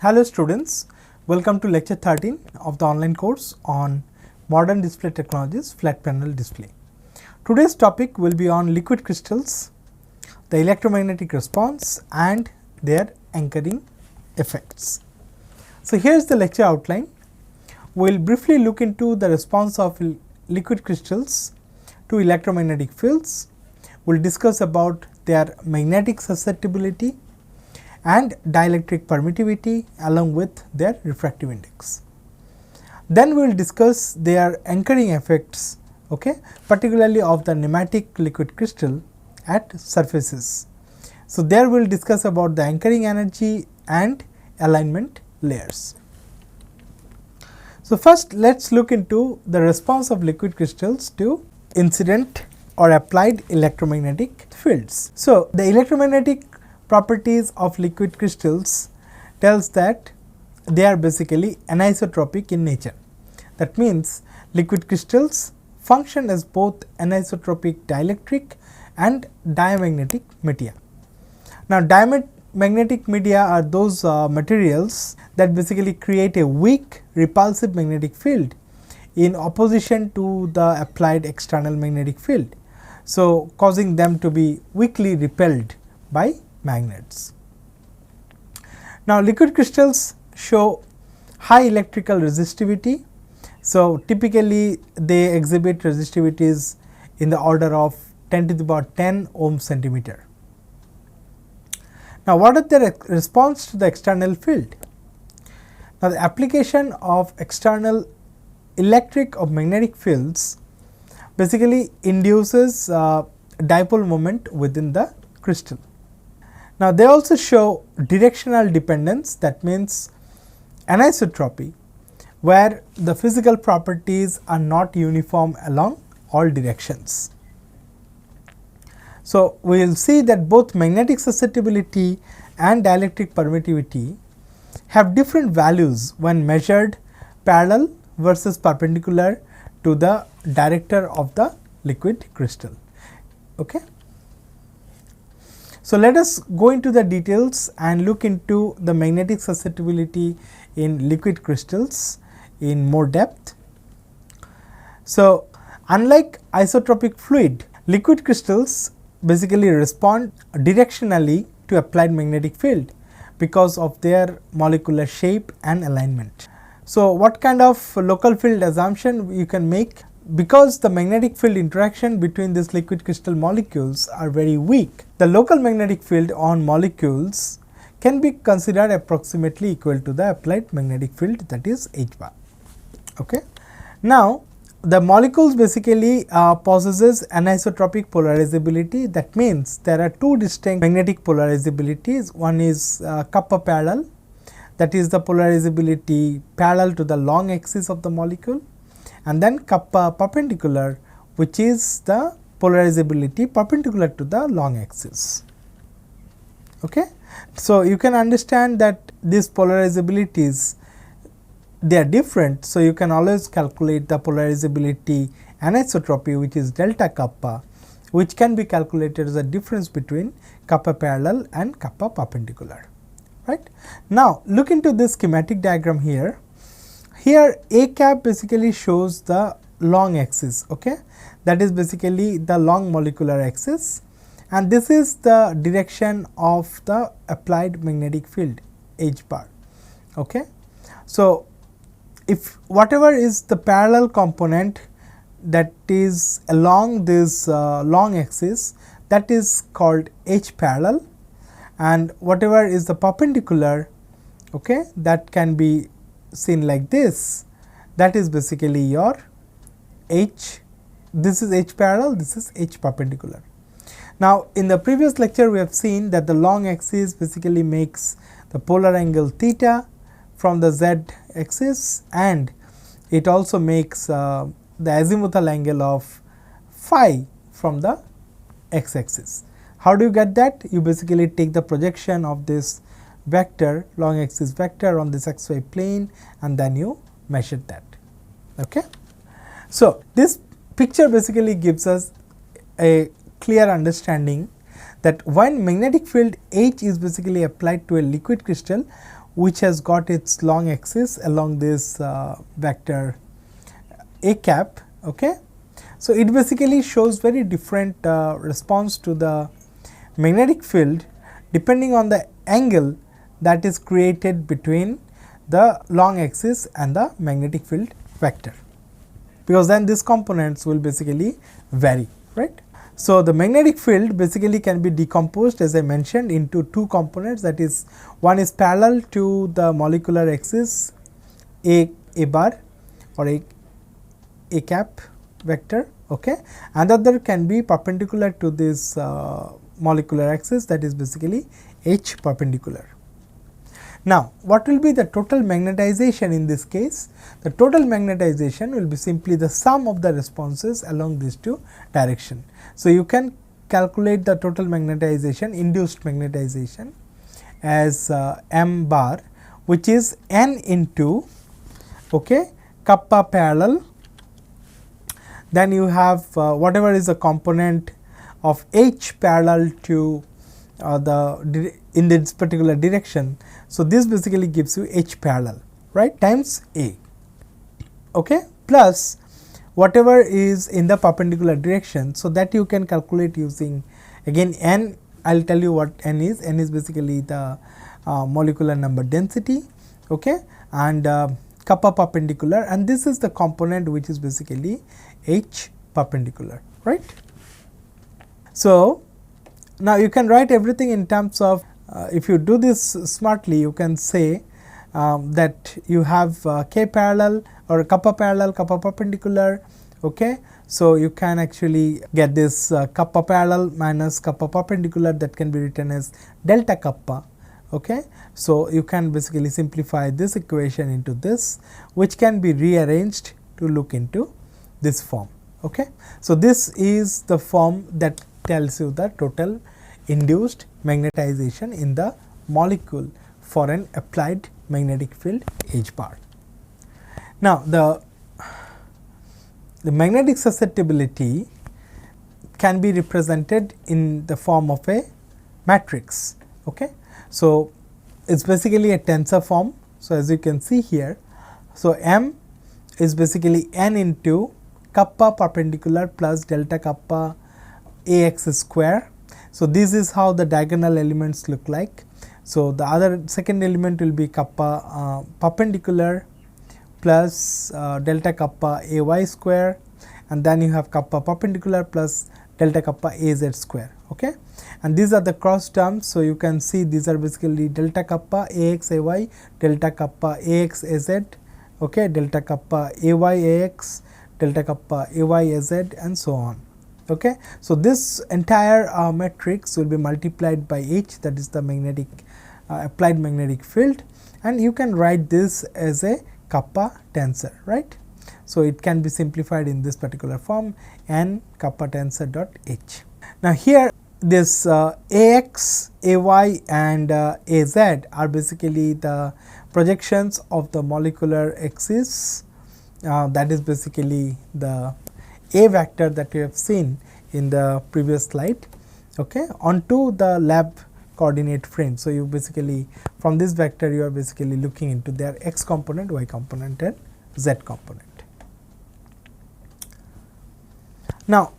Hello students, welcome to lecture 13 of the online course on modern display technologies, flat panel display. Today's topic will be on liquid crystals, the electromagnetic response and their anchoring effects. So here is the lecture outline. We will briefly look into the response of liquid crystals to electromagnetic fields. We will discuss about their magnetic susceptibility and dielectric permittivity along with their refractive index. Then we will discuss their anchoring effects, particularly of the nematic liquid crystal at surfaces. So, there we will discuss about the anchoring energy and alignment layers. So, first let us look into the response of liquid crystals to incident or applied electromagnetic fields. So, the electromagnetic properties of liquid crystals tells that they are basically anisotropic in nature. That means, liquid crystals function as both anisotropic dielectric and diamagnetic media. Now, diamagnetic media are those materials that basically create a weak repulsive magnetic field in opposition to the applied external magnetic field. So, causing them to be weakly repelled by magnets. Now, liquid crystals show high electrical resistivity. So, typically they exhibit resistivities in the order of 10 to the power 10 ohm centimeter. Now, what is the response to the external field? Now, the application of external electric or magnetic fields basically induces dipole moment within the crystal. Now, they also show directional dependence, that means anisotropy, where the physical properties are not uniform along all directions. So, we will see that both magnetic susceptibility and dielectric permittivity have different values when measured parallel versus perpendicular to the director of the liquid crystal. Okay. So, let us go into the details and look into the magnetic susceptibility in liquid crystals in more depth. So, unlike isotropic fluid, liquid crystals basically respond directionally to applied magnetic field because of their molecular shape and alignment. So, what kind of local field assumption you can make? Because the magnetic field interaction between these liquid crystal molecules are very weak, the local magnetic field on molecules can be considered approximately equal to the applied magnetic field, that is H bar. Okay. Now, the molecules basically possesses anisotropic polarizability. That means, there are two distinct magnetic polarizabilities. One is kappa parallel, that is the polarizability parallel to the long axis of the molecule, and then kappa perpendicular, which is the polarizability perpendicular to the long axis. Okay. So, you can understand that these polarizabilities, they are different. So, you can always calculate the polarizability anisotropy, which is delta kappa, which can be calculated as a difference between kappa parallel and kappa perpendicular. Right. Now, look into this schematic diagram here. Here A cap basically shows the long axis, that is basically the long molecular axis, and this is the direction of the applied magnetic field H bar. So, if whatever is the parallel component that is along this long axis, that is called H parallel, and whatever is the perpendicular, that can be seen like this, that is basically your H, this is H parallel, this is H perpendicular. Now, in the previous lecture we have seen that the long axis basically makes the polar angle theta from the z axis, and it also makes the azimuthal angle of phi from the x axis. How do you get that? You basically take the projection of this vector, long axis vector on this xy plane, and then you measure that. So, this picture basically gives us a clear understanding that when magnetic field H is basically applied to a liquid crystal, which has got its long axis along this vector a cap. Okay. So, it basically shows very different response to the magnetic field depending on the angle that is created between the long axis and the magnetic field vector, because then these components will basically vary, right. So, the magnetic field basically can be decomposed, as I mentioned, into two components, that is, one is parallel to the molecular axis a bar or a cap vector, okay, and the other can be perpendicular to this molecular axis, that is basically H perpendicular. Now, what will be the total magnetization in this case? The total magnetization will be simply the sum of the responses along these two directions. So, you can calculate the total magnetization, induced magnetization, as m bar, which is n into, okay, kappa parallel, then you have whatever is the component of H parallel to in this particular direction. So, this basically gives you H parallel, right, times A, okay, plus whatever is in the perpendicular direction. So, that you can calculate using, again, n. I will tell you what n is. N is basically the molecular number density, okay, and kappa perpendicular, and this is the component which is basically H perpendicular, right. So, now you can write everything in terms of, if you do this smartly, you can say that you have k parallel or kappa parallel, kappa perpendicular, okay. So, you can actually get this kappa parallel minus kappa perpendicular, that can be written as delta kappa, okay. So, you can basically simplify this equation into this, which can be rearranged to look into this form, okay. So, this is the form that tells you the total induced magnetization in the molecule for an applied magnetic field H bar. Now, the magnetic susceptibility can be represented in the form of a matrix, okay. So, it is basically a tensor form. So, as you can see here, so M is basically n into kappa perpendicular plus delta kappa A x square. So, this is how the diagonal elements look like. So, the other second element will be kappa perpendicular plus delta kappa A y square, and then you have kappa perpendicular plus delta kappa A z square, okay. And these are the cross terms. So, you can see these are basically delta kappa A x A y, delta kappa A x A z, okay, delta kappa A y A x, delta kappa A y A z, and so on. Okay. So, this entire matrix will be multiplied by H, that is the magnetic applied magnetic field, and you can write this as a kappa tensor, right. So, it can be simplified in this particular form, n kappa tensor dot H. Now, here this Ax, Ay and Az are basically the projections of the molecular axis, that is basically the A vector that we have seen in the previous slide, okay, onto the lab coordinate frame. So, you basically from this vector you are basically looking into their x component, y component and z component. Now,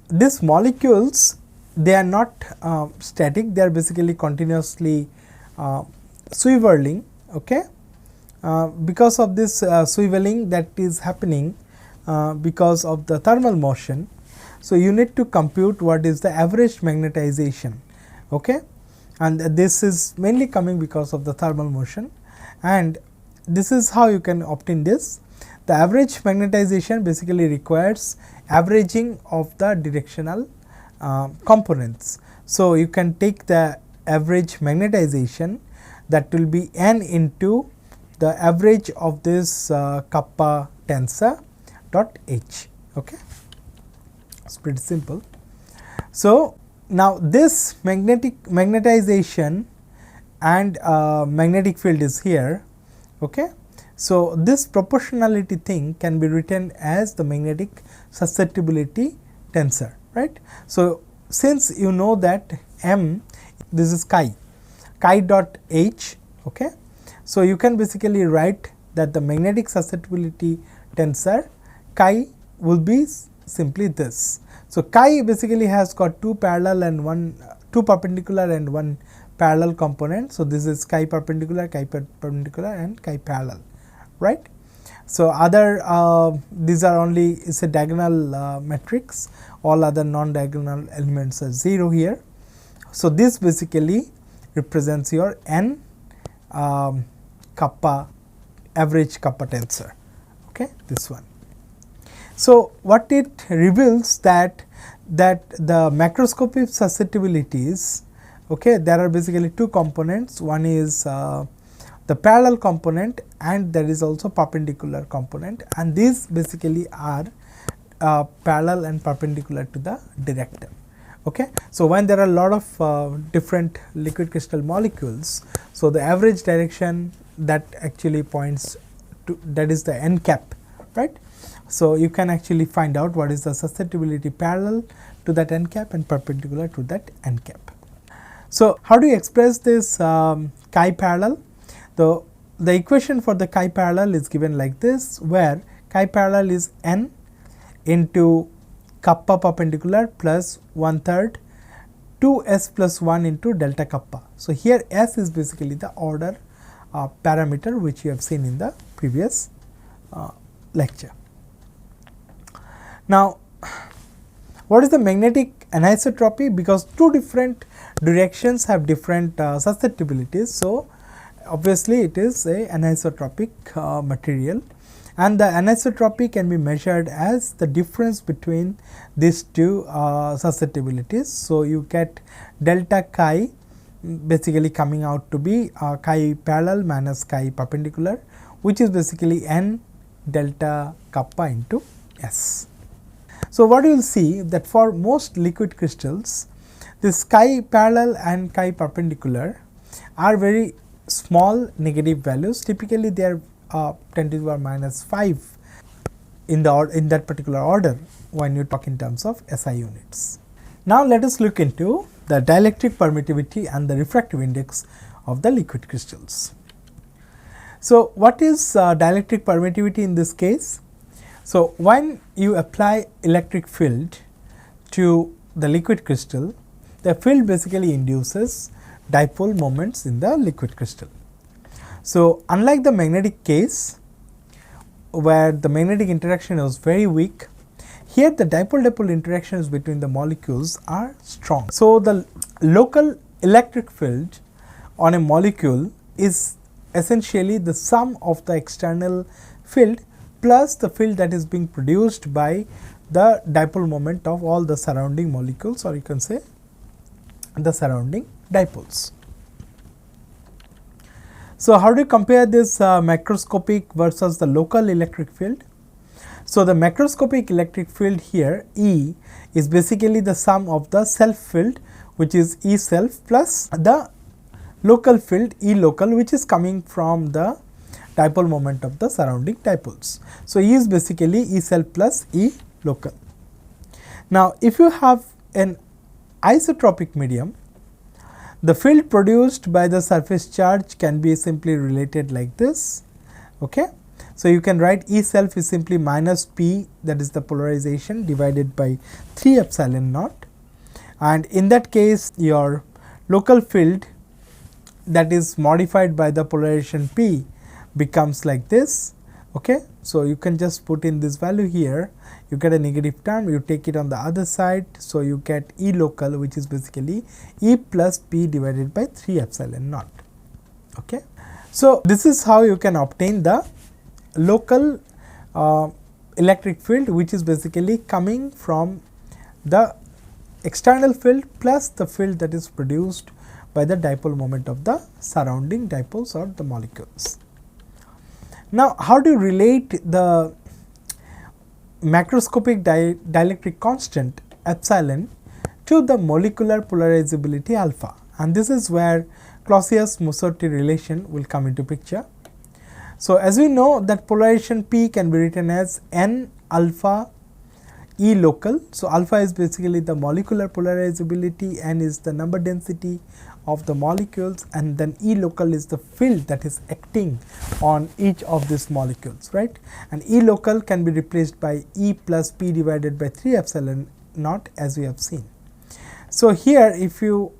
these molecules, they are not static, they are basically continuously swiveling, okay. Because of this swiveling that is happening because of the thermal motion. So, you need to compute what is the average magnetization, okay, and this is mainly coming because of the thermal motion, and this is how you can obtain this. The average magnetization basically requires averaging of the directional components. So, you can take the average magnetization, that will be n into the average of this kappa tensor dot H, okay. It's pretty simple. So, now this magnetization and magnetic field is here, okay. So, this proportionality thing can be written as the magnetic susceptibility tensor, right. So, since you know that M, this is chi chi dot H. Okay. So, you can basically write that the magnetic susceptibility tensor chi will be simply this. So, chi basically has got two parallel and two perpendicular and one parallel component. So, this is chi perpendicular and chi parallel, right. So, other these are only is a diagonal matrix, all other non-diagonal elements are 0 here. So, this basically represents your n kappa average kappa tensor, okay, this one. So, what it reveals that the macroscopic susceptibilities, okay, there are basically two components, one is the parallel component and there is also perpendicular component, and these basically are parallel and perpendicular to the director. Okay. So, when there are a lot of different liquid crystal molecules, so the average direction that actually points to, that is the n cap, right. So, you can actually find out what is the susceptibility parallel to that n cap and perpendicular to that n cap. So, how do you express this chi parallel? The equation for the chi parallel is given like this, where chi parallel is n into kappa perpendicular plus 1/3 2s plus 1 into delta kappa. So, here s is basically the order parameter which you have seen in the previous lecture. Now, what is the magnetic anisotropy? Because two different directions have different susceptibilities. So, obviously, it is a anisotropic material, and the anisotropy can be measured as the difference between these two susceptibilities. So, you get delta chi basically coming out to be chi parallel minus chi perpendicular, which is basically n delta kappa into s. So, what you will see that for most liquid crystals, this chi parallel and chi perpendicular are very small negative values. Typically, they are 10 to the power minus 5 in that particular order when you talk in terms of SI units. Now, let us look into the dielectric permittivity and the refractive index of the liquid crystals. So, what is dielectric permittivity in this case? So, when you apply electric field to the liquid crystal, the field basically induces dipole moments in the liquid crystal. So, unlike the magnetic case where the magnetic interaction was very weak, here the dipole-dipole interactions between the molecules are strong. So, the local electric field on a molecule is essentially the sum of the external field plus the field that is being produced by the dipole moment of all the surrounding molecules, or you can say the surrounding dipoles. So, how do you compare this macroscopic versus the local electric field? So, the macroscopic electric field here E is basically the sum of the self field, which is E self, plus the local field E local, which is coming from the dipole moment of the surrounding dipoles. So, E is basically E self plus E local. Now, if you have an isotropic medium, the field produced by the surface charge can be simply related like this. Okay. So, you can write E self is simply minus P, that is the polarization, divided by 3 epsilon naught, and in that case your local field that is modified by the polarization P becomes like this. Okay. So, you can just put in this value here, you get a negative term, you take it on the other side. So, you get E local, which is basically E plus P divided by 3 epsilon naught. Okay. So, this is how you can obtain the local electric field, which is basically coming from the external field plus the field that is produced by the dipole moment of the surrounding dipoles or the molecules. Now, how do you relate the macroscopic dielectric constant epsilon to the molecular polarizability alpha, and this is where Clausius-Mosotty relation will come into picture. So, as we know that polarization P can be written as N alpha E local. So, alpha is basically the molecular polarizability, N is the number density of the molecules, and then E local is the field that is acting on each of these molecules, right. And E local can be replaced by E plus P divided by 3 epsilon naught, as we have seen. So, here if you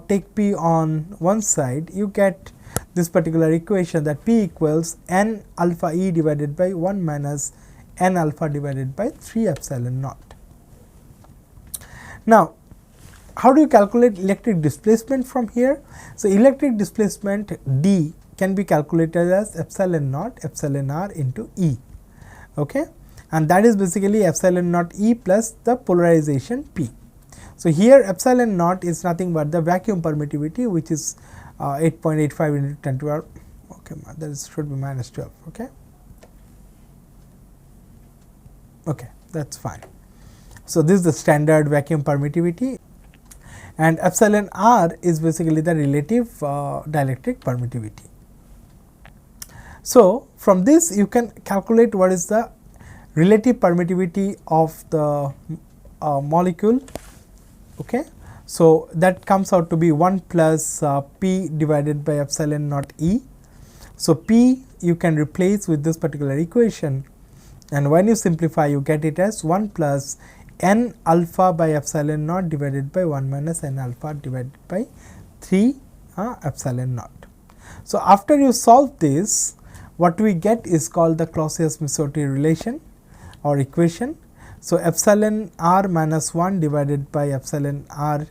take P on one side, you get this particular equation, that P equals n alpha E divided by 1 minus n alpha divided by 3 epsilon naught. Now, how do you calculate electric displacement from here? So, electric displacement D can be calculated as epsilon naught epsilon r into E, okay? And that is basically epsilon naught E plus the polarization P. So, here epsilon naught is nothing but the vacuum permittivity, which is 8.85 into 10 to the power, okay, that should be minus 12, okay. Okay, that is fine. So, this is the standard vacuum permittivity, and epsilon r is basically the relative dielectric permittivity. So, from this you can calculate what is the relative permittivity of the molecule, okay. So, that comes out to be 1 plus P divided by epsilon naught E. So, P you can replace with this particular equation, and when you simplify you get it as 1 plus n alpha by epsilon naught divided by 1 minus n alpha divided by 3 epsilon naught. So, after you solve this, what we get is called the Clausius-Missoti relation or equation. So, epsilon r minus 1 divided by epsilon r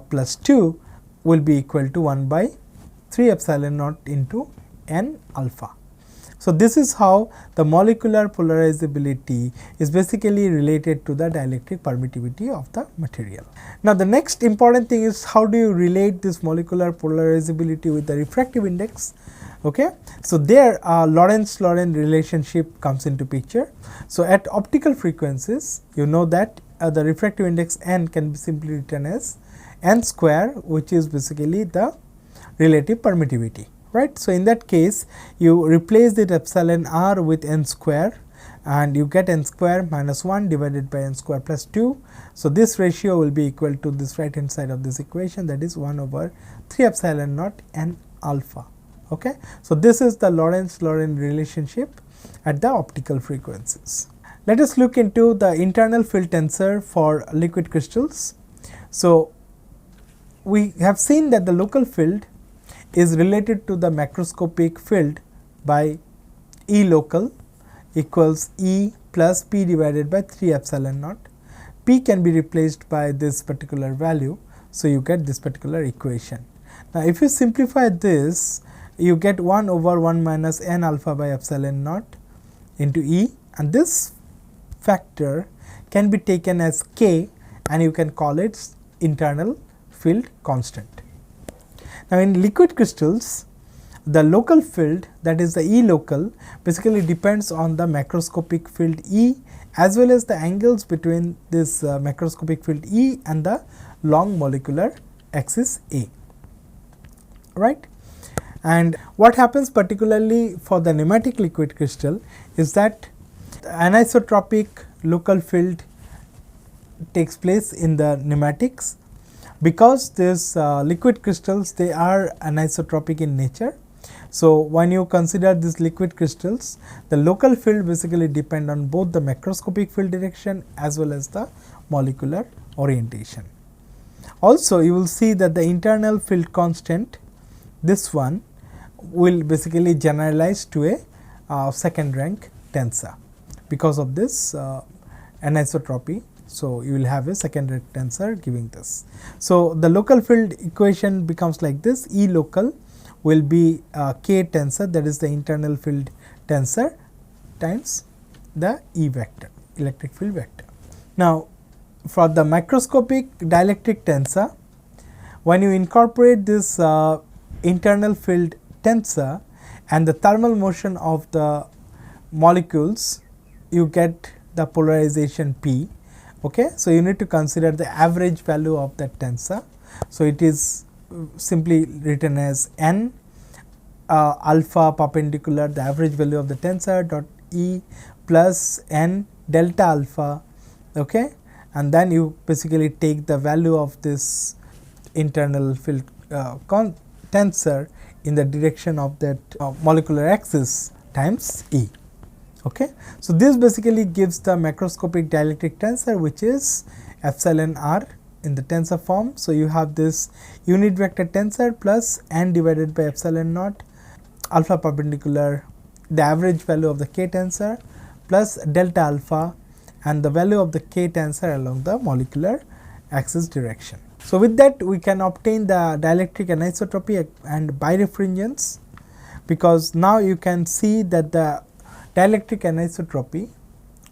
plus 2 will be equal to 1 by 3 epsilon naught into n alpha. So, this is how the molecular polarizability is basically related to the dielectric permittivity of the material. Now, the next important thing is how do you relate this molecular polarizability with the refractive index. Okay. So, there Lorentz-Laurent relationship comes into picture. So, at optical frequencies you know that the refractive index n can be simply written as n square, which is basically the relative permittivity, right. So, in that case you replace the epsilon r with n square, and you get n square minus 1 divided by n square plus 2. So, this ratio will be equal to this right hand side of this equation, that is 1 over 3 epsilon naught n alpha. Okay. So, this is the Lorentz-Laurent relationship at the optical frequencies. Let us look into the internal field tensor for liquid crystals. So, we have seen that the local field is related to the macroscopic field by E local equals E plus P divided by 3 epsilon naught. P can be replaced by this particular value. So, you get this particular equation. Now, if you simplify this, you get 1 over 1 minus n alpha by epsilon naught into E, and this factor can be taken as k, and you can call it internal field constant. Now, in liquid crystals, the local field, that is the E local, basically depends on the macroscopic field E as well as the angles between this macroscopic field E and the long molecular axis A, right. And what happens particularly for the nematic liquid crystal is that the anisotropic local field takes place in the nematics, because this liquid crystals, they are anisotropic in nature. So, when you consider these liquid crystals, the local field basically depend on both the macroscopic field direction as well as the molecular orientation. Also, you will see that the internal field constant, this one, will basically generalize to a second rank tensor because of this anisotropy. So, you will have a second rank tensor giving this. So, the local field equation becomes like this: E local will be k tensor, that is the internal field tensor, times the E vector, electric field vector. Now, for the macroscopic dielectric tensor, when you incorporate this internal field tensor and the thermal motion of the molecules, you get the polarization P. Okay. So, you need to consider the average value of that tensor. So, it is simply written as n alpha perpendicular, the average value of the tensor dot E plus n delta alpha, okay. And then you basically take the value of this internal field tensor in the direction of that molecular axis times E. Okay. So, this basically gives the macroscopic dielectric tensor, which is epsilon r in the tensor form. So, you have this unit vector tensor plus n divided by epsilon naught alpha perpendicular, the average value of the k tensor plus delta alpha and the value of the k tensor along the molecular axis direction. So, with that we can obtain the dielectric anisotropy and birefringence, because now you can see that the dielectric anisotropy,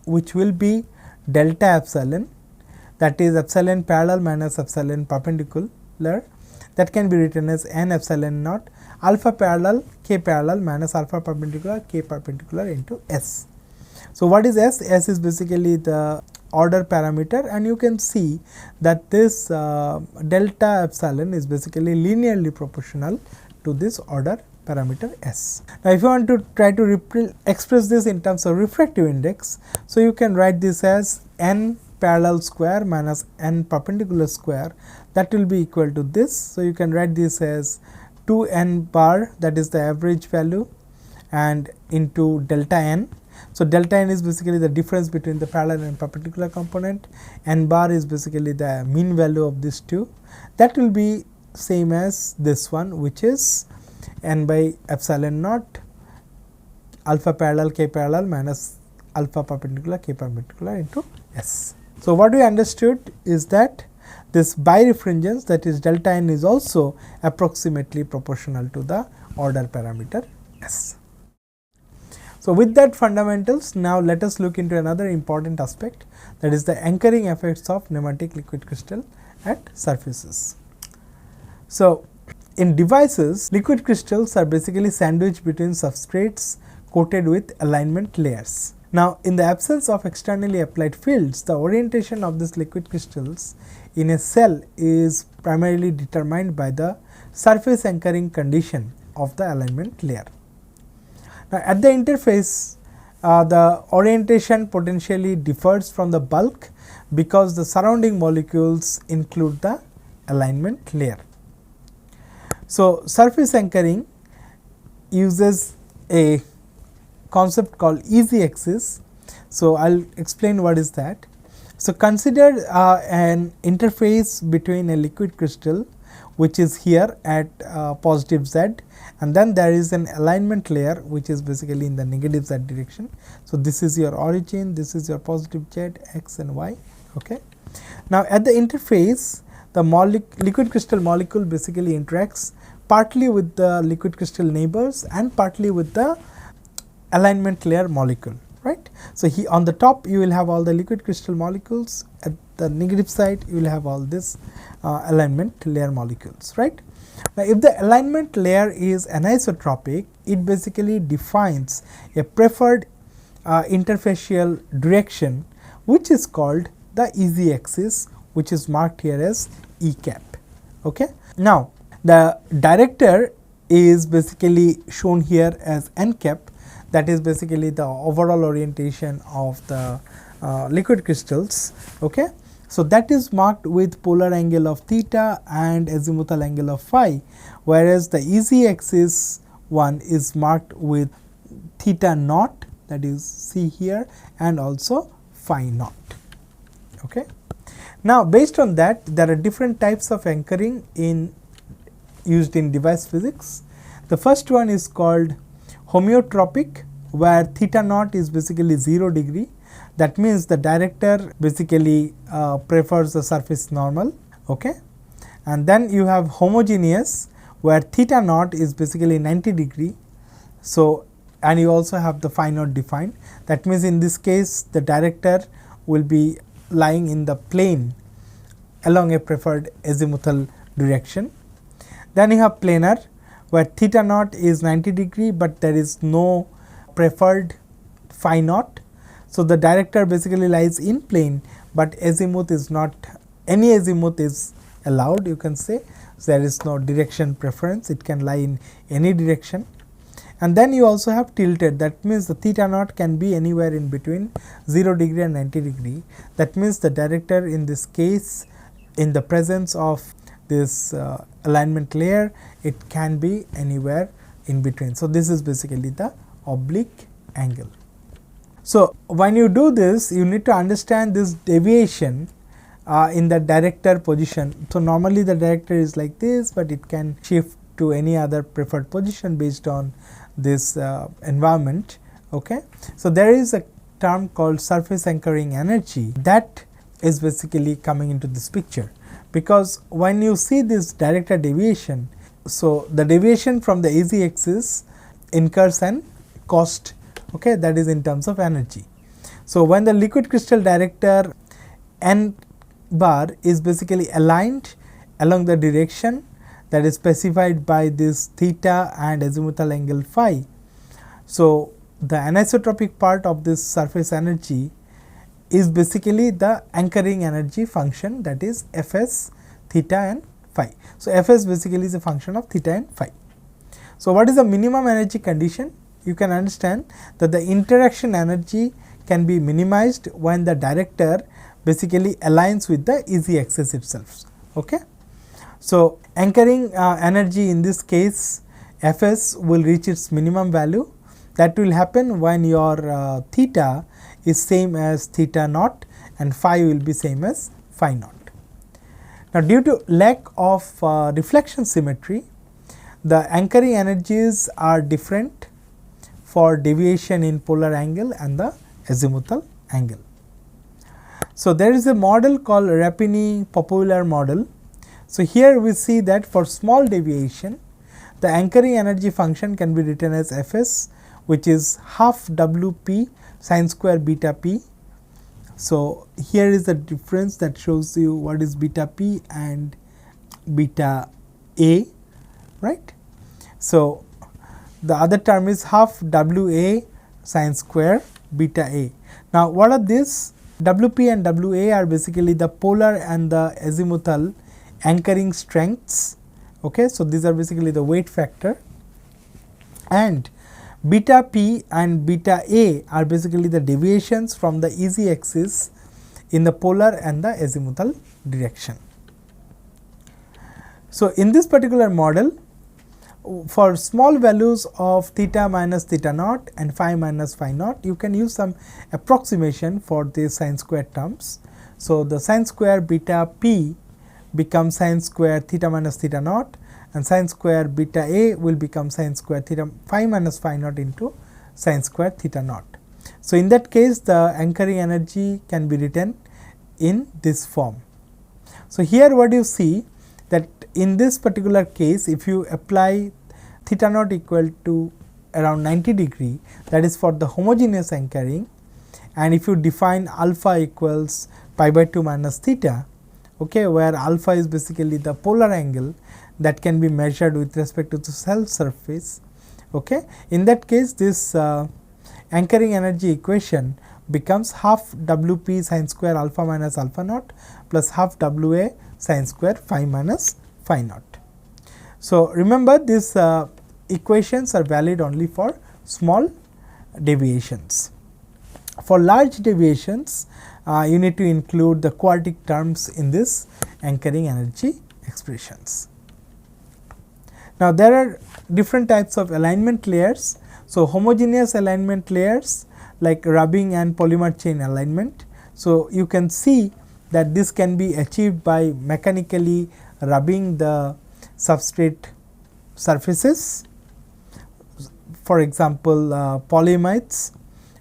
which will be delta epsilon, that is epsilon parallel minus epsilon perpendicular, that can be written as n epsilon naught alpha parallel k parallel minus alpha perpendicular k perpendicular into S. So, what is S? S is basically the order parameter, and you can see that this delta epsilon is basically linearly proportional to this order parameter S. Now, if you want to try to express this in terms of refractive index, so you can write this as n parallel square minus n perpendicular square, that will be equal to this. So, you can write this as 2 n bar, that is the average value, and into delta n. So, delta n is basically the difference between the parallel and perpendicular component, n bar is basically the mean value of these two, that will be same as this one, which is n by epsilon naught alpha parallel k parallel minus alpha perpendicular k perpendicular into S. So, what we understood is that this birefringence, that is delta n, is also approximately proportional to the order parameter S. So, with that fundamentals, now let us look into another important aspect, that is the anchoring effects of nematic liquid crystal at surfaces. So, in devices, liquid crystals are basically sandwiched between substrates coated with alignment layers. Now, in the absence of externally applied fields, the orientation of these liquid crystals in a cell is primarily determined by the surface anchoring condition of the alignment layer. Now, at the interface, the orientation potentially differs from the bulk, because the surrounding molecules include the alignment layer. So, surface anchoring uses a concept called easy axis. So, I will explain what is that. So, consider an interface between a liquid crystal, which is here at positive z, and then there is an alignment layer which is basically in the negative z direction. So, this is your origin, this is your positive z, x and y. Okay. Now, at the interface, the liquid crystal molecule basically interacts partly with the liquid crystal neighbors and partly with the alignment layer molecule, right. So, on the top you will have all the liquid crystal molecules, at the negative side you will have all this alignment layer molecules, right. Now, if the alignment layer is anisotropic, it basically defines a preferred interfacial direction, which is called the easy axis, which is marked here as E cap. Okay. Now, the director is basically shown here as n cap, that is basically the overall orientation of the liquid crystals. Okay. So, that is marked with polar angle of theta and azimuthal angle of phi, whereas the easy axis one is marked with theta naught, that is C here, and also phi naught. Okay. Now, based on that, there are different types of anchoring used in device physics. The first one is called homeotropic, where theta naught is basically 0 degree. That means the director basically prefers the surface normal. Okay. And then you have homogeneous, where theta naught is basically 90 degree. So, and you also have the phi naught defined. That means, in this case the director will be lying in the plane along a preferred azimuthal direction. Then you have planar, where theta naught is 90 degree, but there is no preferred phi naught. So, the director basically lies in plane, but azimuth is not, any azimuth is allowed, you can say. So, there is no direction preference, it can lie in any direction. And then you also have tilted, that means the theta naught can be anywhere in between 0 degree and 90 degree. That means the director in this case, in the presence of this alignment layer, it can be anywhere in between. So, this is basically the oblique angle. So, when you do this, you need to understand this deviation in the director position. So, normally the director is like this, but it can shift to any other preferred position based on this environment. Okay. So, there is a term called surface anchoring energy that is basically coming into this picture, because when you see this director deviation, so the deviation from the AZ axis incurs an cost, okay, that is in terms of energy. So, when the liquid crystal director n bar is basically aligned along the direction that is specified by this theta and azimuthal angle phi. So, the anisotropic part of this surface energy is basically the anchoring energy function, that is Fs, theta and phi. So, Fs basically is a function of theta and phi. So, what is the minimum energy condition? You can understand that the interaction energy can be minimized when the director basically aligns with the EZ axis itself. Okay. So, anchoring energy in this case Fs will reach its minimum value. That will happen when your theta is same as theta naught and phi will be same as phi naught. Now, due to lack of reflection symmetry, the anchoring energies are different for deviation in polar angle and the azimuthal angle. So, there is a model called Rapini-Popular model. So, here we see that for small deviation, the anchoring energy function can be written as Fs, which is half Wp sin square beta p. So, here is the difference that shows you what is beta p and beta a, right. So, the other term is half Wa sin square beta a. Now, what are these? Wp and Wa are basically the polar and the azimuthal anchoring strengths. Okay. So, these are basically the weight factor, and beta p and beta a are basically the deviations from the EZ axis in the polar and the azimuthal direction. So, in this particular model, for small values of theta minus theta naught and phi minus phi naught, you can use some approximation for the sin square terms. So, the sin square beta p becomes sin square theta minus theta naught, and sin square beta a will become sin square theta phi minus phi naught into sin square theta naught. So, in that case, the anchoring energy can be written in this form. So, here what you see that in this particular case, if you apply theta naught equal to around 90 degree, that is for the homogeneous anchoring, and if you define alpha equals pi by 2 minus theta, okay, where alpha is basically the polar angle that can be measured with respect to the cell surface. Okay. In that case, this anchoring energy equation becomes half Wp sin square alpha minus alpha naught plus half Wa sin square phi minus phi naught. So, remember these equations are valid only for small deviations. For large deviations, you need to include the quartic terms in this anchoring energy expressions. Now, there are different types of alignment layers. So, homogeneous alignment layers like rubbing and polymer chain alignment. So, you can see that this can be achieved by mechanically rubbing the substrate surfaces, for example, polyamides.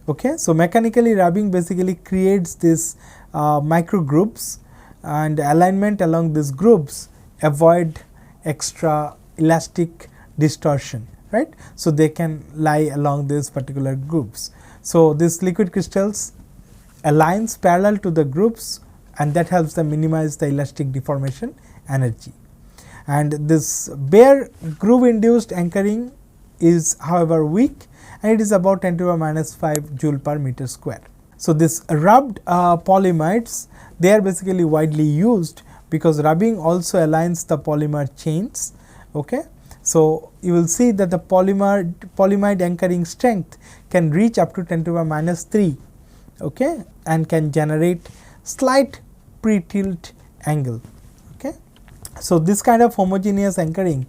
Okay. So, mechanically rubbing basically creates this micro grooves, and alignment along these grooves avoid extra elastic distortion, right. So, they can lie along these particular grooves. So, these liquid crystals aligns parallel to the grooves, and that helps them minimize the elastic deformation energy. And this bare groove induced anchoring is however weak, and it is about 10 to the power minus 5 joule per meter square. So, this rubbed polyamides, they are basically widely used because rubbing also aligns the polymer chains. Okay. So, you will see that the polyamide anchoring strength can reach up to 10 to the power minus 3, okay, and can generate slight pre-tilt angle. Okay. So, this kind of homogeneous anchoring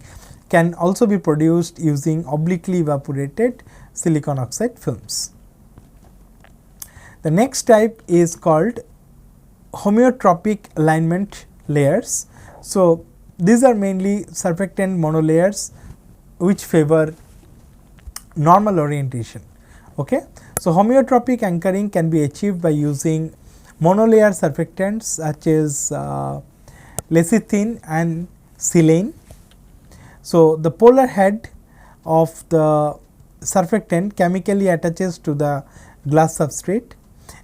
can also be produced using obliquely evaporated silicon oxide films. The next type is called homeotropic alignment layers. So, these are mainly surfactant monolayers which favor normal orientation. Okay. So, homeotropic anchoring can be achieved by using monolayer surfactants such as lecithin and silane. So, the polar head of the surfactant chemically attaches to the glass substrate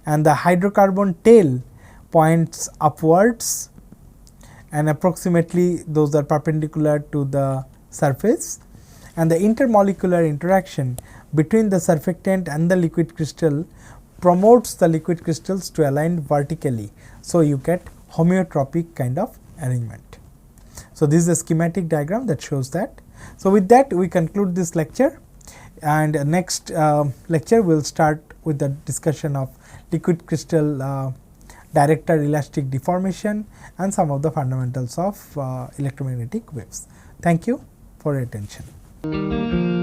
and the hydrocarbon tail points upwards, and approximately those are perpendicular to the surface, and the intermolecular interaction between the surfactant and the liquid crystal promotes the liquid crystals to align vertically. So, you get homeotropic kind of arrangement. So, this is a schematic diagram that shows that. So, with that we conclude this lecture, and next lecture we will start with the discussion of liquid crystal director elastic deformation and some of the fundamentals of electromagnetic waves. Thank you for your attention.